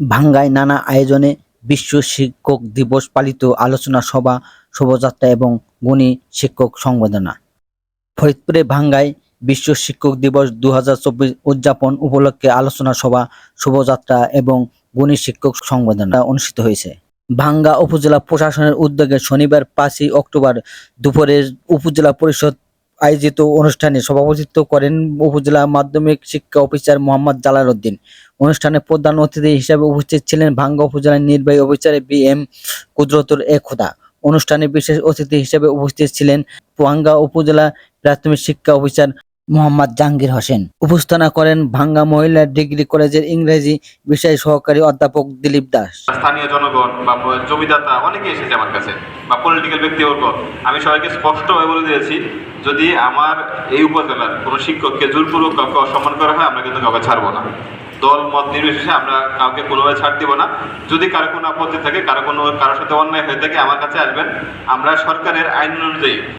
ভাঙ্গায় নানা আয়োজনে বিশ্ব শিক্ষক দিবস পালিত, আলোচনা সভা, শোভাযাত্রা এবং গুণী শিক্ষক সংবর্ধনা। ফরিদপুরে ভাঙ্গায় বিশ্ব শিক্ষক দিবস 2024 উদযাপন উপলক্ষে আলোচনা সভা, শোভাযাত্রা এবং গুণী শিক্ষক সংবর্ধনা অনুষ্ঠিত হয়েছে। ভাঙ্গা উপজেলা প্রশাসনের উদ্যোগে শনিবার 5ই অক্টোবর দুপুরে উপজেলা পরিষদ আয়োজিত অনুষ্ঠানে সভাপতিত্ব করেন উপজেলা মাধ্যমিক শিক্ষা অফিসার মোহাম্মদ জালাল উদ্দিন। অনুষ্ঠানে প্রধান অতিথি হিসেবে উপস্থিত ছিলেন ভাঙ্গা উপজেলার নির্বাহী অফিসার বি.এম. কুদরতুল খুদা। অনুষ্ঠানে বিশেষ অতিথি হিসেবে উপস্থিত ছিলেন ভাঙ্গা উপজেলা প্রাথমিক শিক্ষা অফিসার মোহাম্মদ জাহাঙ্গীর হোসেন। উপস্থাপনা করেন ভাঙ্গা মহিলা ডিগ্রি কলেজের ইংরেজি বিষয় সহকারী অধ্যাপক দিলীপ দাস। স্থানীয় জনগণ বা জমিদাতা অনেকে এসেছে আমার কাছে, বা পলিটিক্যাল ব্যক্তিবর্গ। আমি সবাইকে স্পষ্টভাবে বলে দিয়েছি, যদি আমার এই উপজেলার কোনো শিক্ষককে জোরপূর্বক কাউকে অসম্মান করা হয়, আমরা কিন্তু কাউকে ছাড়বো না। দল মত নির্বিশেষে আমরা কাউকে কোনোভাবে ছাড় দিব না। যদি কারো কোনো আপত্তি থাকে, কারোর সাথে অন্যায় হয়ে থাকে, আমার কাছে আসবেন। আমরা সরকারের আইন অনুযায়ী